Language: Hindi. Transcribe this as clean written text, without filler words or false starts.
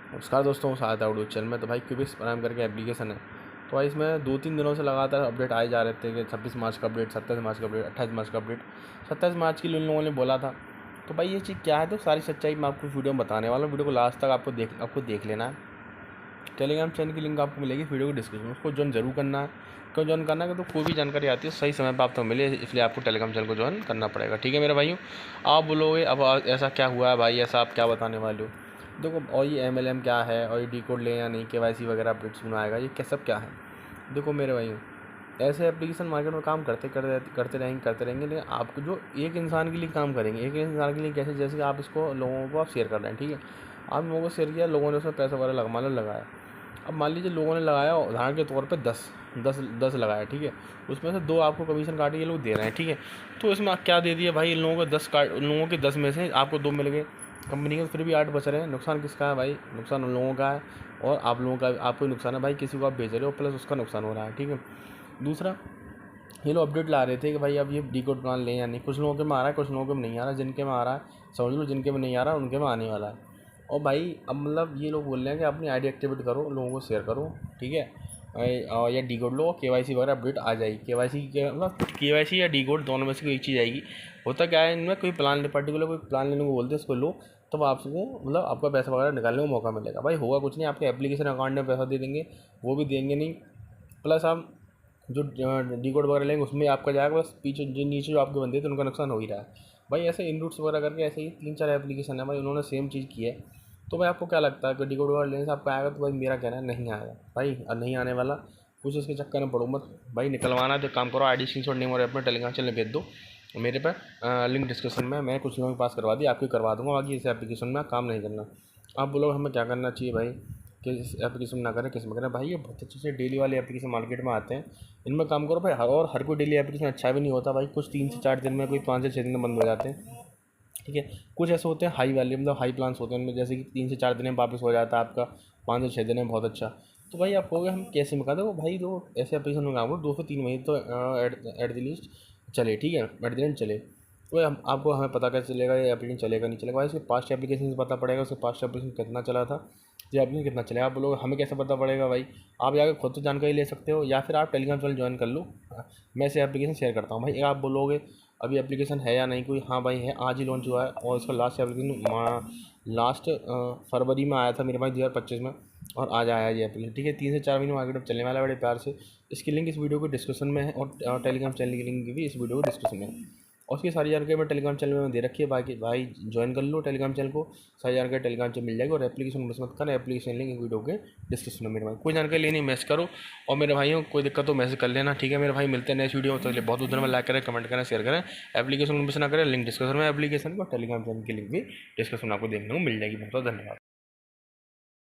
नमस्कार दोस्तों, स्वागत है यूट्यूब चैनल में। तो भाई क्यूबिक्स प्राइम करके एप्लीकेशन है। तो भाई इसमें 2-3 दिनों से लगातार अपडेट आए जा रहे थे कि 26 मार्च का अपडेट, 27 मार्च का अपडेट, 28 मार्च का अपडेट, 27 मार्च की उन लोगों ने बोला था। तो भाई ये चीज़ क्या है, तो सारी सच्चाई मैं आपको वीडियो में बताने वाला हूँ। वीडियो को लास्ट तक आपको देख लेना है। टेलीग्राम चैनल की लिंक आपको मिलेगी वीडियो को डिस्क्रिप्शन में, उसको ज्वाइन जरूर करना है। क्यों ज्वाइन करना है? तो कोई भी जानकारी आती है सही समय पर आपको मिले, इसलिए आपको टेलीग्राम चैनल को ज्वाइन करना पड़ेगा। ठीक है मेरे भाइयों। आप बोलोगे अब ऐसा क्या हुआ है भाई, ऐसा आप क्या बताने वाले हो? देखो, और ये MLM क्या है, और ये डी कोड ले या नहीं, KYC वगैरह अपडेट सुना आएगा, ये क्या सब क्या है? देखो मेरे भाइयों, ऐसे एप्लीकेशन मार्केट में काम करते रहेंगे, लेकिन आपको जो एक इंसान के लिए काम करेंगे, एक इंसान के लिए कैसे, जैसे कि आप इसको लोगों को आप शेयर कर रहे हैं। ठीक है, आप लोगों को शेयर किया, लोगों ने उसमें पैसा वगैरह लगाया। अब मान लीजिए लोगों ने लगाया, उदाहरण के तौर पे 10 लगाया। ठीक है, उसमें से 2 आपको कमीशन काट के ये लोग दे रहे हैं। ठीक है, तो इसमें आप क्या दे दिए भाई, इन लोगों को 10 काट, उन लोगों के 10 में से आपको 2 मिल गए, कंपनी के फिर भी 8 बच रहे हैं। नुकसान किसका है भाई? नुकसान उन लोगों का है, और आप लोगों का, आपको नुकसान है भाई, किसी को आप बेच रहे हो प्लस उसका नुकसान हो रहा है। ठीक है, दूसरा, ये लोग अपडेट ला रहे थे कि भाई अब ये डी कोड प्लान लें या नहीं। कुछ लोगों के में आ रहा है, कुछ लोगों के में नहीं आ रहा है। जिनके में आ रहा है समझ लो, जिनके में नहीं आ रहा है उनके में आने वाला है। और भाई अब मतलब ये लोग बोल रहे हैं कि अपनी आईडी एक्टिवेट करो, लोगों को शेयर करो। ठीक है, या डी कोड लो, KYC वगैरह अपडेट आ जाएगी। KYC के मतलब KYC या डी कोड दोनों में से कोई एक चीज़ आएगी। होता क्या है, इनमें कोई प्लान पर्टिकुलर कोई प्लान लेने को बोलते हैं, उसको लो, तब आपको मतलब आपका पैसा वगैरह निकालने का मौका मिलेगा। भाई होगा कुछ नहीं, आपके एप्लीकेशन अकाउंट में पैसा दे देंगे, वो भी देंगे नहीं, प्लस आप जो डी कोड वगैरह लेंगे उसमें आपका जाएगा, बस पीछे जो नीचे जो आपके बंदे थे उनका नुकसान हो ही रहा है। भाई ऐसे इन रूट्स वगैरह करके ऐसे ही 3-4 एप्लीकेशन है भाई, उन्होंने सेम चीज़ की है। तो भाई आपको क्या लगता है कि डी कोड वगैरह लेने से आपका आएगा? तो भाई मेरा कहना है नहीं आएगा भाई, नहीं आने वाला। कुछ इसके चक्कर में पड़ो मत भाई। निकलवाना तो काम करो, ID स्क्रीनशॉट नेम और अपने टेलीग्राम चैनल भेज दो मेरे पे, लिंक डिस्क्रिप्शन में। मैं कुछ लोगों के पास करवा दी, आपकी करवा दूंगा। बाकी इस एप्लीकेशन में काम नहीं करना। आप बोलो हमें क्या करना चाहिए भाई कि इस एप्लीकेशन ना करें, किस में करें? भाई ये बहुत अच्छे से डेली वाले एप्लीकेशन मार्केट में आते हैं, इनमें काम करो भाई। और हर कोई डेली एप्लीकेशन अच्छा भी नहीं होता भाई, कुछ 3 से 4 दिन में, कोई 5 से 6 दिन में बंद हो जाते हैं। ठीक है, कुछ ऐसे होते हैं हाई वाले, मतलब हाई प्लान्स होते हैं उनमें, जैसे कि 3 से 4 दिन में वापस हो जाता है आपका, 5 से 6 दिन में बहुत अच्छा। तो भाई आप कहोगे हम कैसे में कहा दो भाई, तो ऐसे एप्लीकेशन में काम करो 2 से 3 महीने तो एट द लीस्ट चले। ठीक है, एट द एंड चले। तो हम आपको हमें पता कैसे चलेगा ये एप्लीकेशन चलेगा नहीं चलेगा? भाई इसके पास्ट एप्लीकेशन से पता पड़ेगा, उसके पास्ट एप्लीकेशन कितना चला था, ये एप्लीकेशन कितना चलेगा। आप बोलोगे हमें कैसे पता पड़ेगा? भाई आप जाकर खुद तो जानकारी ले सकते हो, या फिर आप टेलीग्राम चैनल ज्वाइन कर लो। मैं से एप्लीकेशन शेयर करता हूँ भाई। आप बोलोगे अभी एप्लीकेशन है या नहीं कोई? हाँ भाई है, आज ही लॉन्च हुआ है, और इसका लास्ट एप्लीकेशन लास्ट फरवरी में आया था मेरे पास 2025 में, और आज आया है ये एप्लीकेशन। ठीक है, 3 से 4 महीने मार्केट में चलने वाला है बड़े प्यार से। इसकी लिंक इस वीडियो को डिस्क्रिप्शन में है, और टेलीग्राम चैनल की लिंक भी इस वीडियो को डिस्क्रिप्शन में है। और उसकी सारी जानकारी मैं टेलीग्राम चैनल में दे रखी है। बाकी भाई ज्वाइन कर लो टेलीग्राम चैनल को, सारी जानकारी टेलीग्राम चैनल मिल जाएगी। और एप्लीकेशन मिस मत करना, एप्लीकेशन लिंक वीडियो के डिस्क्रिप्शन में। मेरे भाई कोई जानकारी लेनी मैसेज करो, और मेरे भाइयों कोई दिक्कत हो मैसेज कर लेना। ठीक है मेरे भाई, मिलते हैं नेक्स्ट वीडियो में। तो बहुत बहुत धन्यवाद। लाइक करें, कमेंट करें, शेयर करें, एप्लीकेशन मिस ना करें। लिंक डिस्क्रिप्शन में एप्लीकेशन को, टेलीग्राम चैनल की लिंक भी डिस्क्रिप्शन में आपको देखने को मिल जाएगी। बहुत बहुत धन्यवाद।